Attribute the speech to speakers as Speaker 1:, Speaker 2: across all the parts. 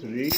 Speaker 1: श्री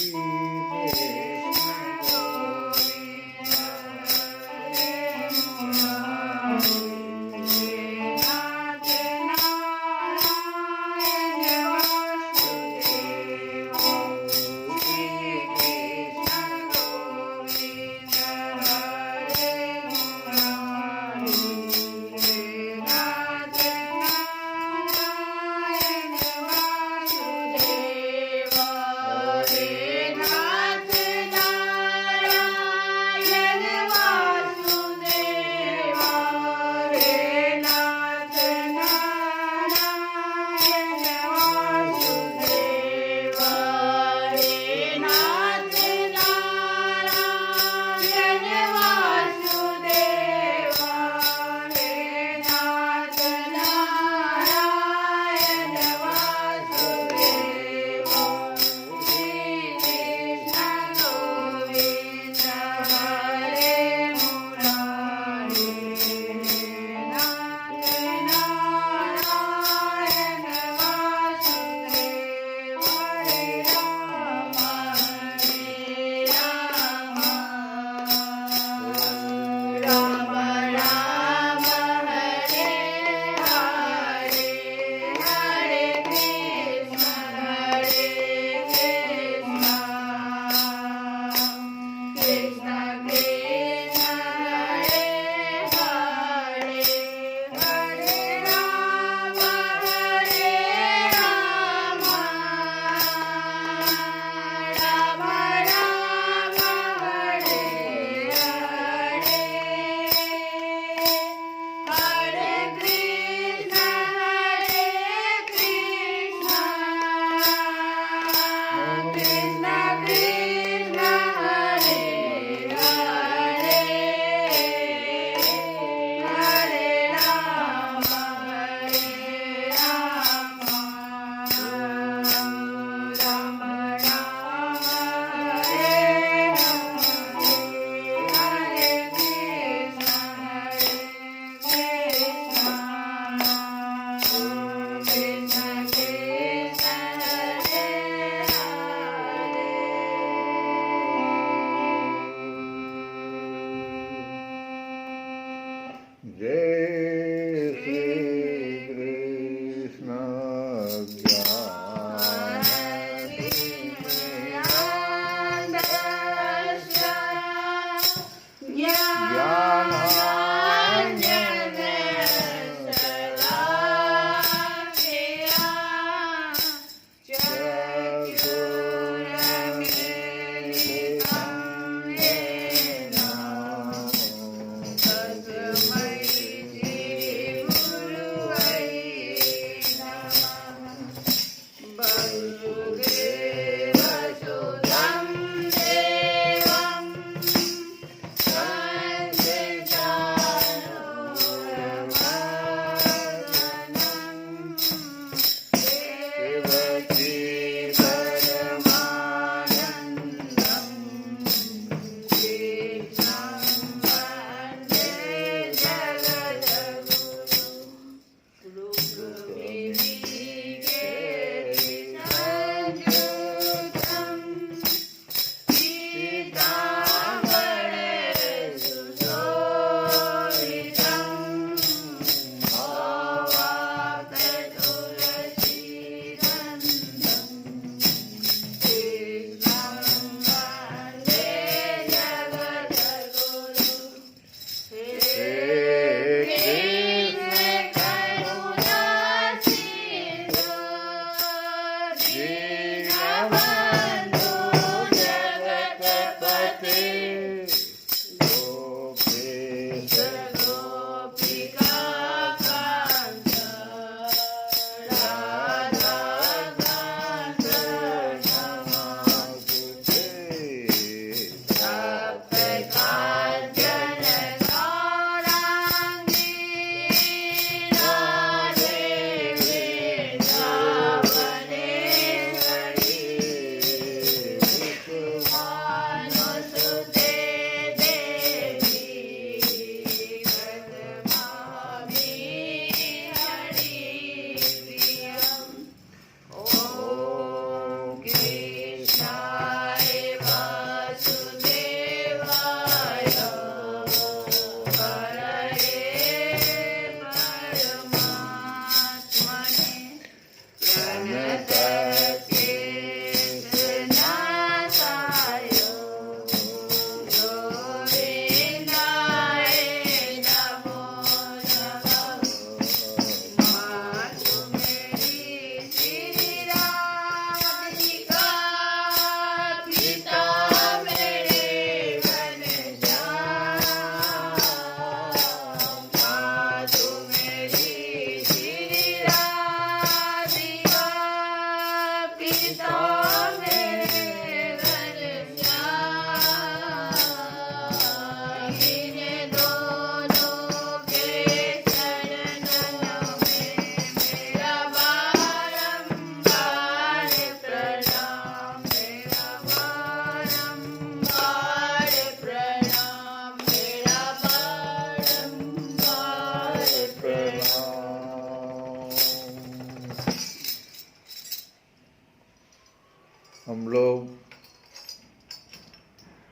Speaker 1: हम लोग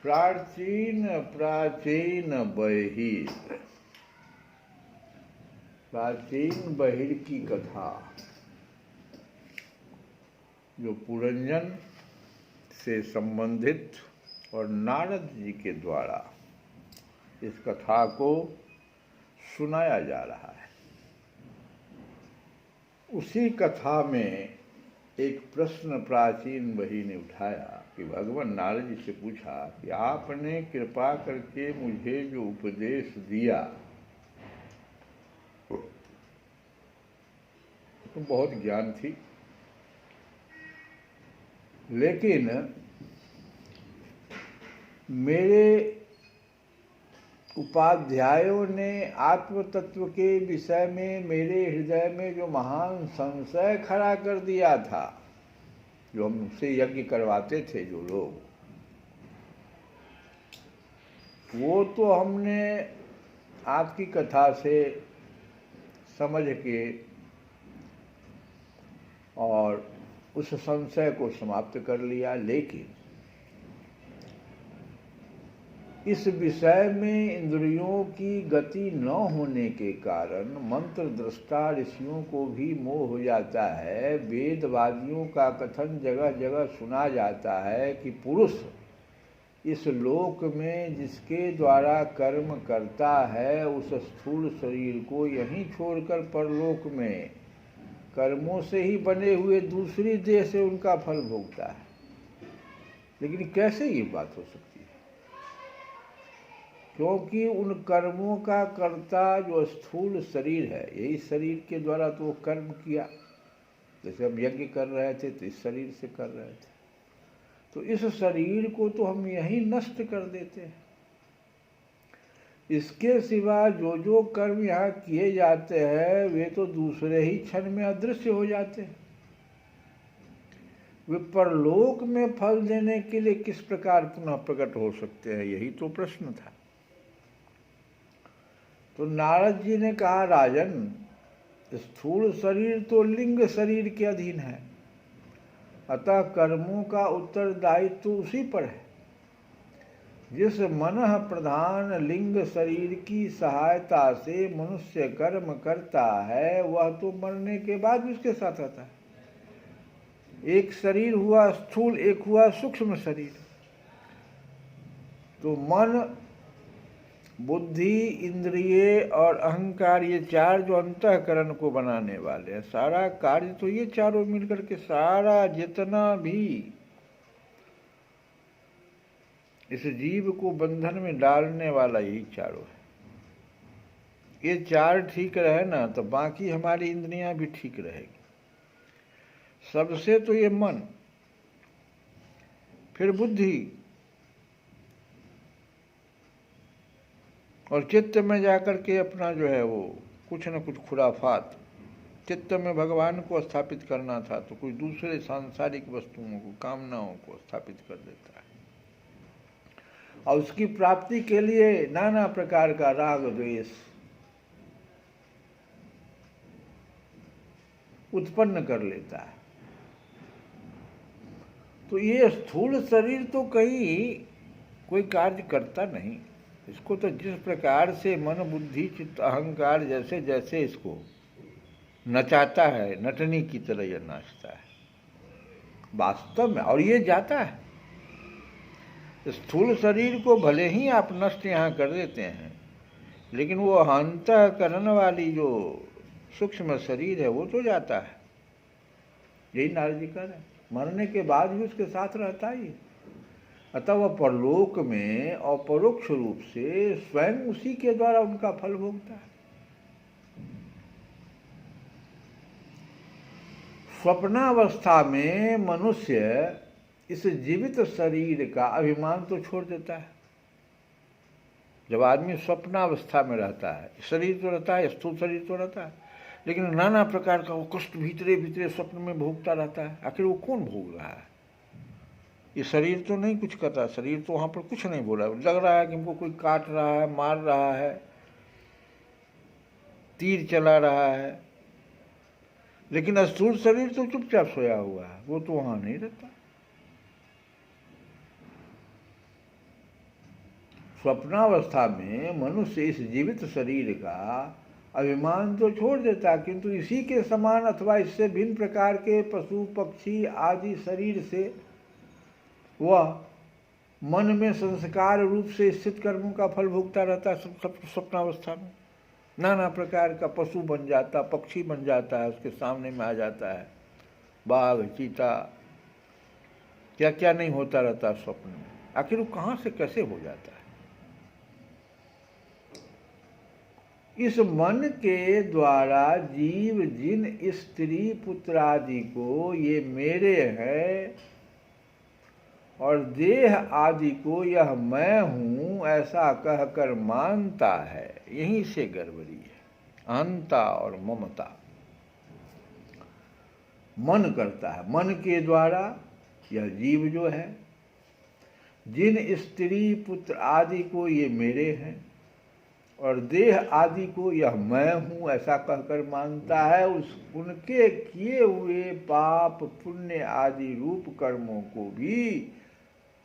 Speaker 1: प्राचीन प्राचीन बहिर की कथा जो पुरंजन से संबंधित और नारद जी के द्वारा इस कथा को सुनाया जा रहा है। उसी कथा में एक प्रश्न प्राचीन बही ने उठाया कि भगवान नारद जी से पूछा कि आपने कृपा करके मुझे जो उपदेश दिया तो बहुत ज्ञान थी, लेकिन मेरे उपाध्यायों ने आत्म तत्व के विषय में मेरे हृदय में जो महान संशय खड़ा कर दिया था, जो हमसे यज्ञ करवाते थे जो लोग, वो तो हमने आपकी कथा से समझ के और उस संशय को समाप्त कर लिया। लेकिन इस विषय में इंद्रियों की गति न होने के कारण मंत्र दृष्टा ऋषियों को भी मोह हो जाता है। वेदवादियों का कथन जगह जगह सुना जाता है कि पुरुष इस लोक में जिसके द्वारा कर्म करता है उस स्थूल शरीर को यहीं छोड़कर परलोक में कर्मों से ही बने हुए दूसरी देह से उनका फल भोगता है। लेकिन कैसे ये बात हो सकती है? क्योंकि उन कर्मों का कर्ता जो स्थूल शरीर है, यही शरीर के द्वारा तो वो कर्म किया। जैसे हम यज्ञ कर रहे थे तो इस शरीर से कर रहे थे, तो इस शरीर को तो हम यहीं नष्ट कर देते हैं। इसके सिवा जो जो कर्म यहाँ किए जाते हैं वे तो दूसरे ही क्षण में अदृश्य हो जाते हैं। वे परलोक में फल देने के लिए किस प्रकार पुनः प्रकट हो सकते हैं, यही तो प्रश्न था। तो नारद जी ने कहा, राजन, स्थूल शरीर तो लिंग शरीर के अधीन है, अतः कर्मों का उत्तरदायित्व तो उसी पर है। जिस मनः प्रधान लिंग शरीर की सहायता से मनुष्य कर्म करता है वह तो मरने के बाद भी उसके साथ रहता है। एक शरीर हुआ स्थूल, एक हुआ सूक्ष्म शरीर। तो मन, बुद्धि, इंद्रिय और अहंकार, ये चार जो अंतःकरण को बनाने वाले हैं, सारा कार्य तो ये चारों मिलकर के, सारा जितना भी इस जीव को बंधन में डालने वाला यही चारों है। ये चार ठीक रहे ना तो बाकी हमारी इंद्रियां भी ठीक रहेगी। सबसे तो ये मन, फिर बुद्धि, और चित्त में जाकर के अपना जो है वो कुछ न कुछ खुराफात, चित्त में भगवान को स्थापित करना था तो कुछ दूसरे सांसारिक वस्तुओं को, कामनाओं को स्थापित कर देता है, और उसकी प्राप्ति के लिए नाना प्रकार का राग द्वेष उत्पन्न कर लेता है। तो ये स्थूल शरीर तो कहीं कोई कार्य करता नहीं। इसको तो जिस प्रकार से मन, बुद्धि, चित्त, अहंकार जैसे जैसे इसको नचाता है, नटनी की तरह यह नाचता है वास्तव में, और ये जाता है। स्थूल शरीर को भले ही आप नष्ट यहाँ कर देते हैं, लेकिन वो अंतःकरण वाली जो सूक्ष्म शरीर है वो तो जाता है। यही नारद जी कह रहे हैं, मरने के बाद भी उसके साथ रहता ही। अतः वह परलोक में अपरोक्ष रूप से स्वयं उसी के द्वारा उनका फल भोगता है। स्वप्नावस्था में मनुष्य इस जीवित शरीर का अभिमान तो छोड़ देता है। जब आदमी स्वप्नावस्था में रहता है, शरीर तो रहता है, स्थूल शरीर तो रहता है, लेकिन नाना प्रकार का वो कष्ट भीतरे भीतरे स्वप्न में भोगता रहता है। आखिर वो कौन भोग रहा है? ये शरीर तो नहीं कुछ करता, शरीर तो वहाँ पर कुछ नहीं बोल रहा है। लग रहा है कि हमको कोई काट रहा है, मार रहा है, तीर चला रहा है, लेकिन स्थूल शरीर तो चुपचाप सोया हुआ है, वो तो वहाँ नहीं रहता। स्वप्नावस्था में मनुष्य इस जीवित शरीर का अभिमान तो छोड़ देता, किंतु इसी के समान अथवा इससे भिन्न प्रकार के पशु पक्षी आदि शरीर से वह मन में संस्कार रूप से स्थित कर्मों का फल भोगता रहता है। स्वप्नावस्था में नाना प्रकार का पशु बन जाता, पक्षी बन जाता है, उसके सामने में आ जाता है, बाघ चीता क्या क्या नहीं होता रहता स्वप्न में। आखिर वो कहाँ से कैसे हो जाता है? इस मन के द्वारा जीव जिन स्त्री पुत्र आदि को ये मेरे है और देह आदि को यह मैं हूं ऐसा कहकर मानता है, यहीं से गड़बड़ी है। अहंता और ममता मन करता है, मन के द्वारा यह जीव जो है जिन स्त्री पुत्र आदि को ये मेरे हैं और देह आदि को यह मैं हूं ऐसा कहकर मानता है, उनके किए हुए पाप पुण्य आदि रूप कर्मों को भी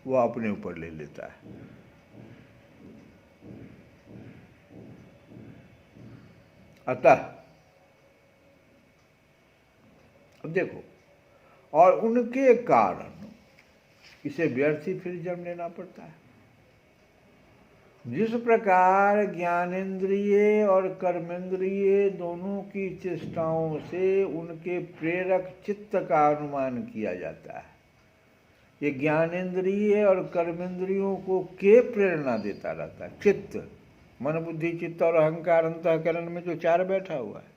Speaker 1: वह अपने ऊपर ले लेता है। अतः अब देखो, और उनके कारण इसे व्यर्थ ही फिर जन्म लेना पड़ता है। जिस प्रकार ज्ञानेंद्रिय और कर्मेंद्रिय दोनों की चेष्टाओं से उनके प्रेरक चित्त का अनुमान किया जाता है। ये ज्ञानेंद्रिय और कर्मेंद्रियों को के प्रेरणा देता रहता है? चित्त, मन बुद्धि चित्त और अहंकार अंतःकरण में जो चार बैठा हुआ है,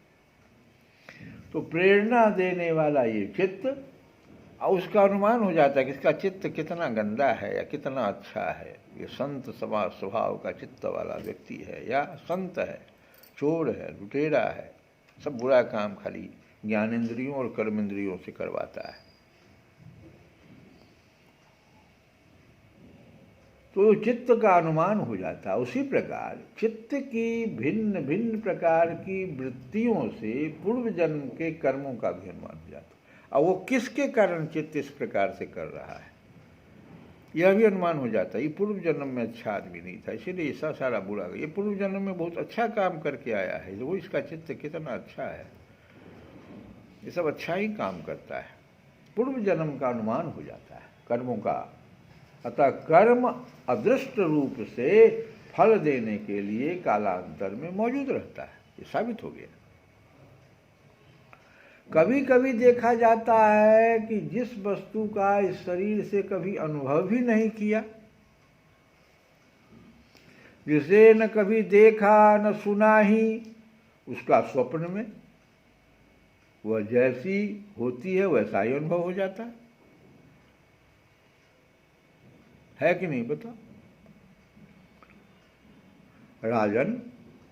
Speaker 1: तो प्रेरणा देने वाला ये चित्त, उसका अनुमान हो जाता है कि इसका चित्त कितना गंदा है या कितना अच्छा है। ये संत समाज स्वभाव का चित्त वाला व्यक्ति है या संत है, चोर है, लुटेरा है, सब बुरा काम खाली ज्ञानेंद्रियों और कर्मेंद्रियों से करवाता है। तो चित्त का अनुमान हो जाता है। उसी प्रकार चित्त की भिन्न भिन्न प्रकार की वृत्तियों से पूर्व जन्म के कर्मों का भी अनुमान हो जाता है। और वो किसके कारण चित्त इस प्रकार से कर रहा है यह भी अनुमान हो जाता है। ये पूर्व जन्म में अच्छा आदमी नहीं था, इसीलिए ऐसा सारा बुरा, ये पूर्व जन्म में बहुत अच्छा काम करके आया है, वो इसका चित्त कितना अच्छा है, ये सब अच्छा ही काम करता है। पूर्व जन्म का अनुमान हो जाता है कर्मों का। अतः कर्म अदृष्ट रूप से फल देने के लिए कालांतर में मौजूद रहता है, ये साबित हो गया। कभी कभी देखा जाता है कि जिस वस्तु का इस शरीर से कभी अनुभव भी नहीं किया, जिसे न कभी देखा न सुना ही, उसका स्वप्न में वह जैसी होती है वैसा ही अनुभव हो जाता है कि नहीं? बताओ राजन,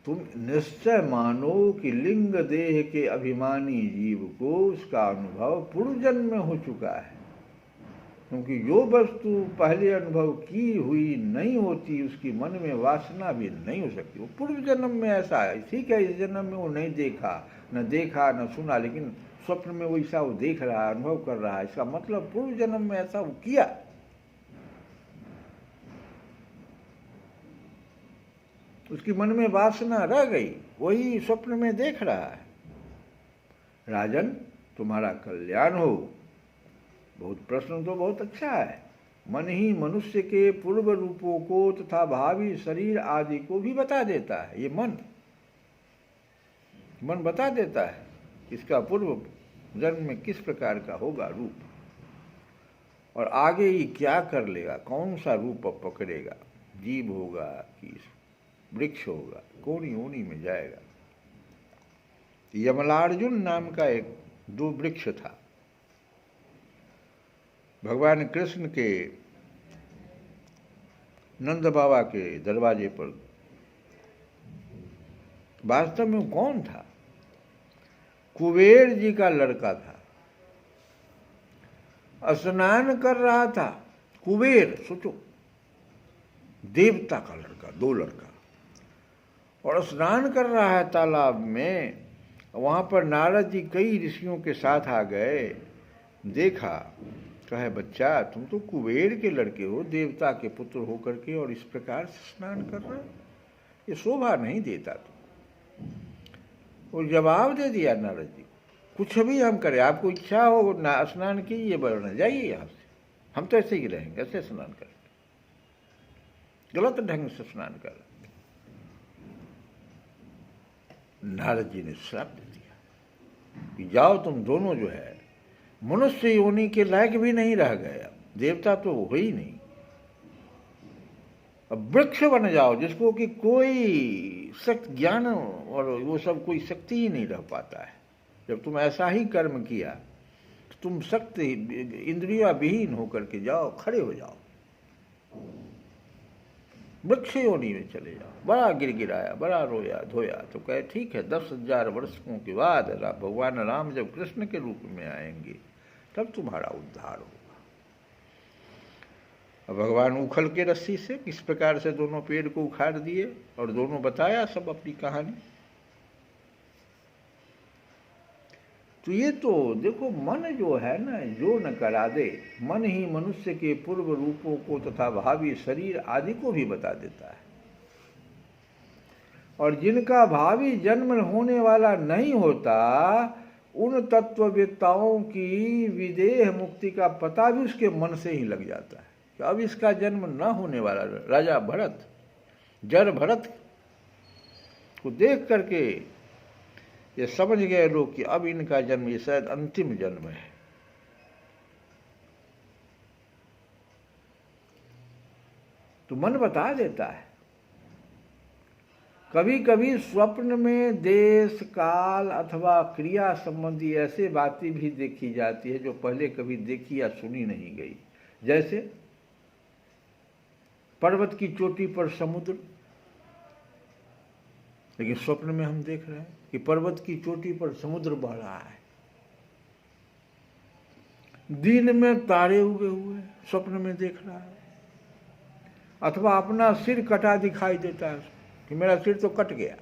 Speaker 1: तुम निश्चय मानो कि लिंग देह के अभिमानी जीव को उसका अनुभव पूर्व जन्म में हो चुका है, क्योंकि जो वस्तु पहले अनुभव की हुई नहीं होती उसकी मन में वासना भी नहीं हो सकती। वो पूर्व जन्म में ऐसा है। ठीक है, इस जन्म में वो नहीं देखा न सुना, लेकिन स्वप्न में वैसा वो देख रहा है, अनुभव कर रहा है। इसका मतलब पूर्व जन्म में ऐसा वो किया। उसकी मन में वासना रह गई, वही स्वप्न में देख रहा है। राजन, तुम्हारा कल्याण हो। बहुत प्रश्न तो बहुत अच्छा है। मन ही मनुष्य के पूर्व रूपों को तथा भावी शरीर आदि को भी बता देता है। ये मन बता देता है इसका पूर्व जन्म में किस प्रकार का होगा रूप, और आगे ये क्या कर लेगा, कौन सा रूप पकड़ेगा, जीव होगा कि वृक्ष होगा, कौन योनि में जाएगा। यमलार्जुन नाम का एक दो वृक्ष था भगवान कृष्ण के नंद बाबा के दरवाजे पर। वास्तव में कौन था? कुबेर जी का लड़का था, स्नान कर रहा था। कुबेर, सोचो, देवता का लड़का, दो लड़का, और स्नान कर रहा है तालाब में। वहाँ पर नारद जी कई ऋषियों के साथ आ गए, देखा, कहे बच्चा तुम तो कुबेर के लड़के हो, देवता के पुत्र होकर के और इस प्रकार से स्नान कर रहे हो, ये शोभा नहीं देता। तो और जवाब दे दिया नारद जी, कुछ भी हम करें, आपको इच्छा हो ना स्नान कीजिए, वरना जाइए यहाँ से, हम तो ऐसे ही रहेंगे, ऐसे स्नान करेंगे, गलत ढंग से स्नान कर। नारद जी ने श्राप दे दिया कि जाओ तुम दोनों जो है मनुष्य योनि के लायक भी नहीं रह गए, अब देवता तो हो ही नहीं, अब वृक्ष बन जाओ जिसको कि कोई शक्ति ज्ञान और वो सब कोई शक्ति ही नहीं रह पाता है। जब तुम ऐसा ही कर्म किया तो तुम शक्ति इंद्रिया विहीन होकर के जाओ, खड़े हो जाओ, वृक्ष योनि में चले जाओ। बड़ा गिड़गिड़ाया, बड़ा रोया धोया, तो कहे ठीक है 10,000 वर्षों के बाद भगवान राम जब कृष्ण के रूप में आएंगे तब तुम्हारा उद्धार होगा। अब भगवान उखल के रस्सी से किस प्रकार से दोनों पेड़ को उखाड़ दिए और दोनों बताया सब अपनी कहानी। तो ये तो देखो, मन जो है ना, जो न करा दे, मन ही मनुष्य के पूर्व रूपों को तथा भावी शरीर आदि को भी बता देता है। और जिनका भावी जन्म होने वाला नहीं होता, उन तत्ववेत्ताओं की विदेह मुक्ति का पता भी उसके मन से ही लग जाता है कि अब इसका जन्म न होने वाला। राजा भरत, जर भरत को देख करके ये समझ गए लोग कि अब इनका जन्म ये शायद अंतिम जन्म है। तो मन बता देता है। कभी कभी स्वप्न में देश काल अथवा क्रिया संबंधी ऐसे बातें भी देखी जाती है जो पहले कभी देखी या सुनी नहीं गई। जैसे पर्वत की चोटी पर समुद्र, लेकिन स्वप्न में हम देख रहे हैं कि पर्वत की चोटी पर समुद्र बह रहा है। दिन में तारे उगे हुए स्वप्न में देख रहा है, अथवा अपना सिर कटा दिखाई देता है कि मेरा सिर तो कट गया।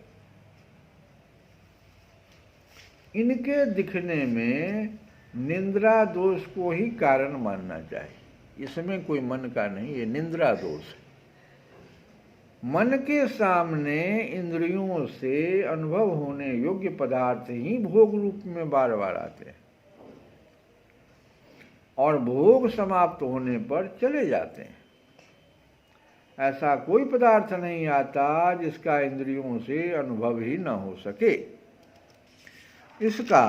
Speaker 1: इनके दिखने में निंद्रा दोष को ही कारण मानना चाहिए। इसमें कोई मन का नहीं, ये निंद्रा दोष है। मन के सामने इंद्रियों से अनुभव होने योग्य पदार्थ ही भोग रूप में बार बार आते हैं और भोग समाप्त होने पर चले जाते हैं। ऐसा कोई पदार्थ नहीं आता जिसका इंद्रियों से अनुभव ही न हो सके। इसका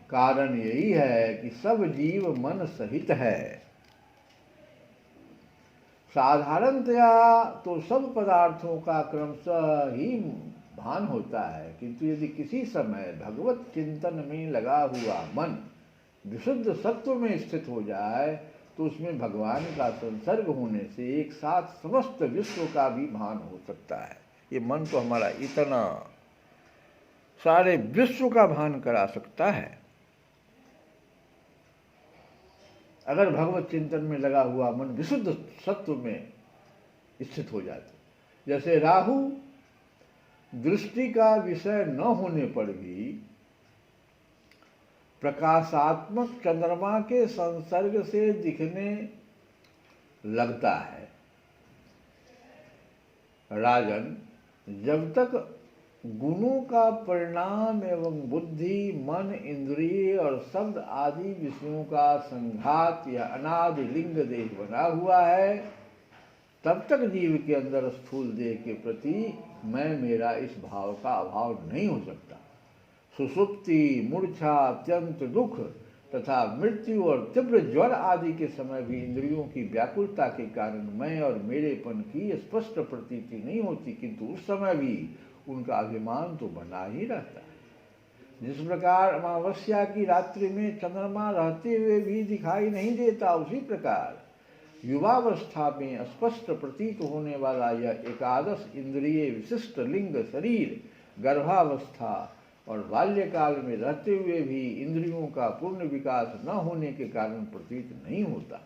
Speaker 1: कारण यही है कि सब जीव मन सहित है। साधारणतया तो सब पदार्थों का क्रमशः ही भान होता है, किंतु यदि किसी समय भगवत चिंतन में लगा हुआ मन विशुद्ध सत्व में स्थित हो जाए तो उसमें भगवान का संसर्ग होने से एक साथ समस्त विश्व का भी भान हो सकता है। ये मन तो हमारा इतना सारे विश्व का भान करा सकता है अगर भगवत चिंतन में लगा हुआ मन विशुद्ध सत्व में स्थित हो जाता। जैसे राहु दृष्टि का विषय न होने पर भी प्रकाशात्मक चंद्रमा के संसर्ग से दिखने लगता है। राजन, जब तक गुणों का परिणाम एवं बुद्धि, मन, इंद्रिय और शब्द आदि विषयों का संघात या अनादि लिंग देह बना हुआ है, तब तक जीव के अंदर स्थूल देह के प्रति मैं मेरा इस भाव का अभाव नहीं हो सकता। सुसुप्ति, मूर्छा, अत्यंत दुख तथा मृत्यु और तीव्र ज्वर आदि के समय भी इंद्रियों की व्याकुलता के कारण मैं और मेरेपन की स्पष्ट प्रतीति नहीं होती, किंतु उस समय भी उनका अभिमान तो बना ही रहता है। जिस प्रकार अमावस्या की रात्रि में चंद्रमा रहते हुए भी दिखाई नहीं देता, उसी प्रकार युवावस्था में स्पष्ट प्रतीत होने वाला यह एकादश इंद्रिय विशिष्ट लिंग शरीर गर्भावस्था और बाल्यकाल में रहते हुए भी इंद्रियों का पूर्ण विकास न होने के कारण प्रतीत नहीं होता।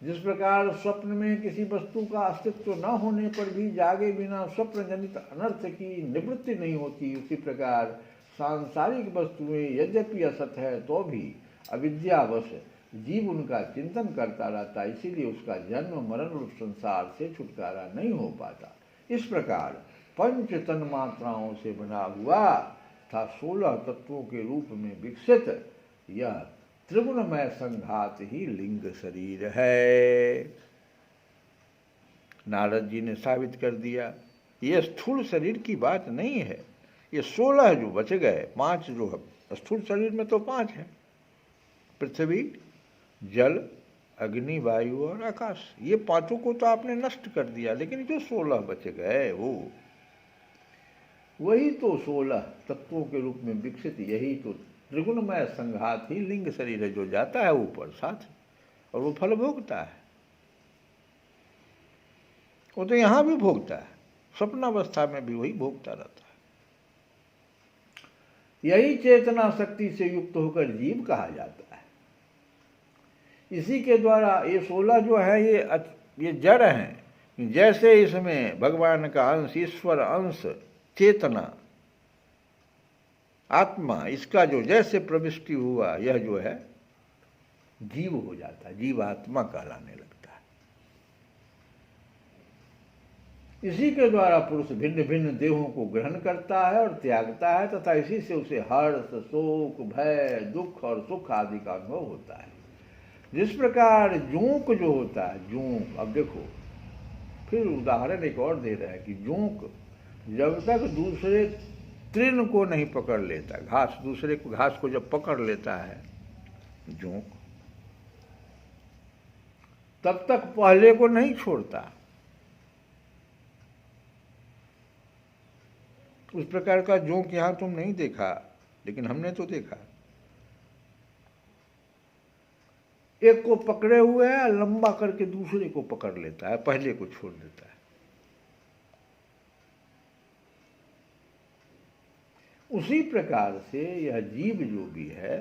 Speaker 1: जिस प्रकार स्वप्न में किसी वस्तु का अस्तित्व न होने पर भी जागे बिना स्वप्न जनित अनर्थ की निवृत्ति नहीं होती, उसी प्रकार सांसारिक वस्तुएं यद्यपि असत है तो भी अविद्यावश जीव उनका चिंतन करता रहता, इसीलिए उसका जन्म मरण रूप संसार से छुटकारा नहीं हो पाता। इस प्रकार पंच तन्मात्राओं से बना हुआ था 16 तत्वों के रूप में विकसित यह त्रिगुणमय संघात ही लिंग शरीर है। नारद जी ने साबित कर दिया ये स्थूल शरीर की बात नहीं है। ये 16 जो बच गए, 5 जो है स्थूल शरीर में तो 5 है, पृथ्वी, जल, अग्नि, वायु और आकाश। ये 5 को तो आपने नष्ट कर दिया, लेकिन जो 16 बच गए वही तो 16 तत्वों के रूप में विकसित यही तो त्रिगुणमय संघात ही लिंग शरीर है, जो जाता है ऊपर साथ और वो फल भोगता है। वो तो यहां भी भोगता है, स्वप्नावस्था में भी वही भोगता रहता है। यही चेतना शक्ति से युक्त होकर जीव कहा जाता है। इसी के द्वारा ये 16 जो है ये जड़ हैं। जैसे इसमें भगवान का अंश, ईश्वर अंश, चेतना, आत्मा, इसका जो जैसे प्रविष्टि हुआ, यह जो है जीव हो जाता है, जीवात्मा कहलाने लगता है। इसी के द्वारा पुरुष भिन्न भिन्न देहों को ग्रहण करता है और त्यागता है, तथा इसी से उसे हर्ष, शोक, भय, दुख और सुख आदि का अनुभव होता है। जिस प्रकार जोंक जो होता है, जोंक, अब देखो फिर उदाहरण एक और दे रहा है कि जोंक जब तक दूसरे तृण को नहीं पकड़ लेता, घास, दूसरे को घास को जब पकड़ लेता है जोंक, तब तक पहले को नहीं छोड़ता। उस प्रकार का जोंक यहां तुम नहीं देखा, लेकिन हमने तो देखा। एक को पकड़े हुए है, लंबा करके दूसरे को पकड़ लेता है, पहले को छोड़ देता है। उसी प्रकार से यह जीव जो भी है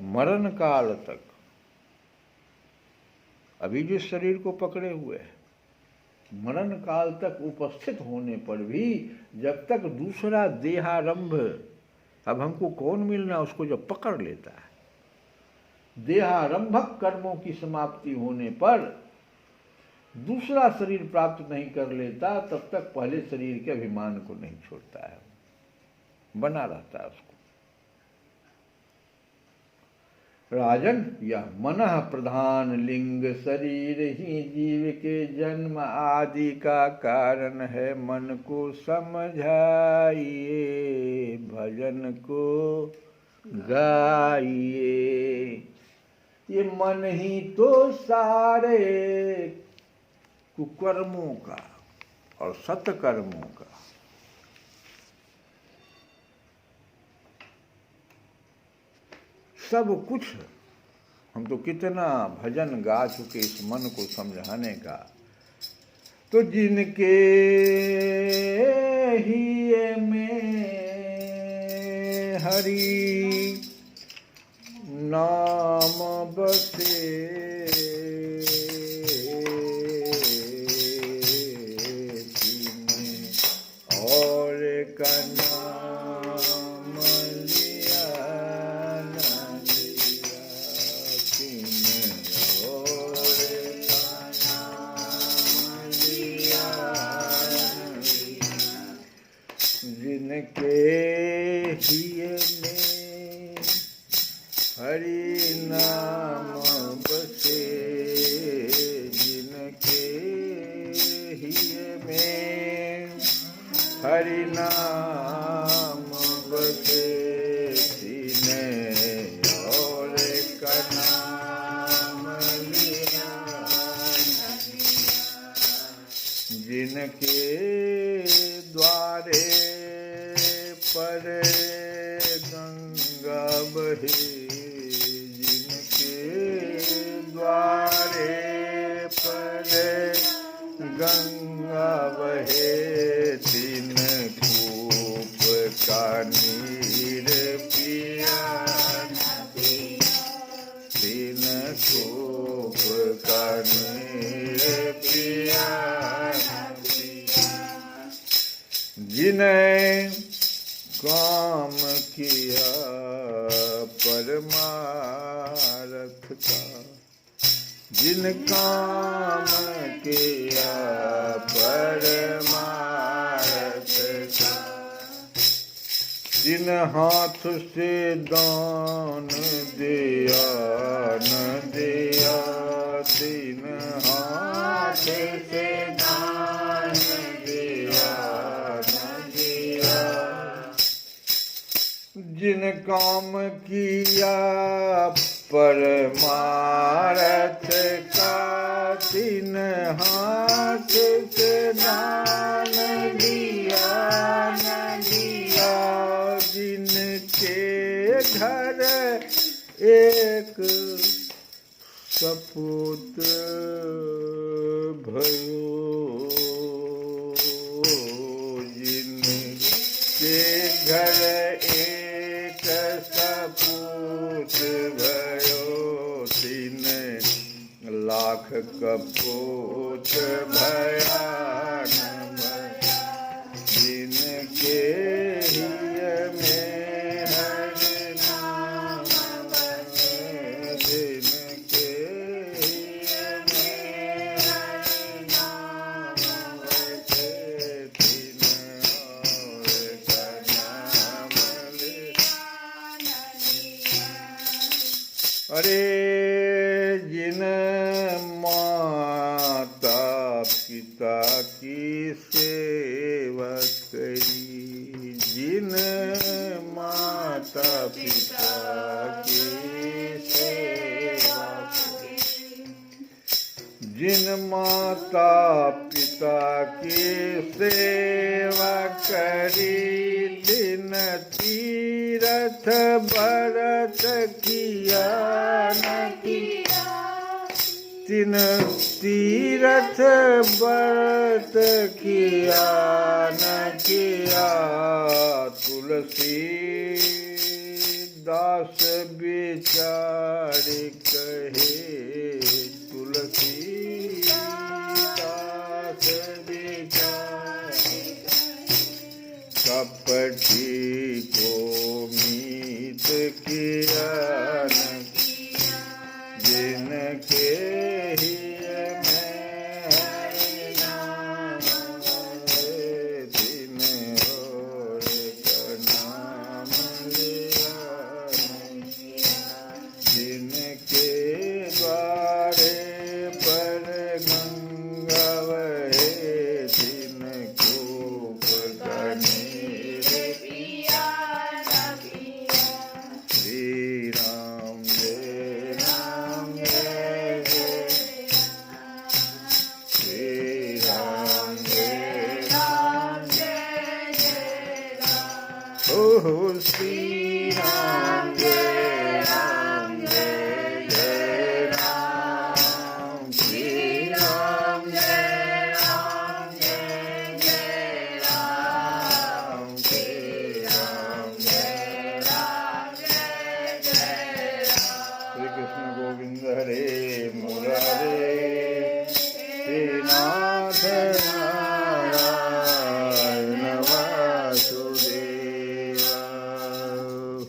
Speaker 1: मरण काल तक, अभी जिस शरीर को पकड़े हुए है, मरण काल तक उपस्थित होने पर भी जब तक दूसरा देहारंभ, अब हमको कौन मिलना, उसको जब पकड़ लेता है, देहारंभक कर्मों की समाप्ति होने पर दूसरा शरीर प्राप्त नहीं कर लेता, तब तक पहले शरीर के अभिमान को नहीं छोड़ता है, बना रहता है उसको। राजन, यह मनः प्रधान लिंग शरीर ही जीव के जन्म आदि का कारण है। मन को समझाइए, भजन को गाइए। ये मन ही तो सारे कुकर्मों का और सत्कर्मों का, सब कुछ। हम तो कितना भजन गा चुके इस मन को समझाने का। तो जिनके ही में हरि नाम बसे, और का नाम लिया न लिया, और का नाम लिया न लिया। जिनके ही में हरि नाम बसे, जिनके ही में हरि नाम बसे, तिन्हें और का नाम लिया न लिया। जिनके द्वारे पर गंगा बहे, द्वारे पर गंगा बहे, तीन कूप का नीर पिया, तीन कूप का नीर पिया। जिन्हें काम किया परमात्मा जिन काम किया परमार्थ का, जिन हाथ से दान दिया न दिया, जिन हाथ से दान दिया न दिया, जिन काम किया परमार्थ का, तिन हाथ से दान दिया न दिया, जिनके घर एक सपूत भयो, जिनके घर एक सपूत भयो, तीन लाख कपूत भया न भया, जिनके हिय में हरि नाम बसे, जिनके हिय में हरि नाम बसे, तिन और का नाम लिया। अरे जिन माता पिता की सेवा करी, जिन माता पिता की सेवा करी, जिन माता पिता की सेवा करी, दिन तीरथ व्रत किया न किया, तिन तीरथ व्रत किया न किया, तुलसी दास विचार कहे, तुलसी दास विचार कपटी को मीत किया न किया, जिनके ही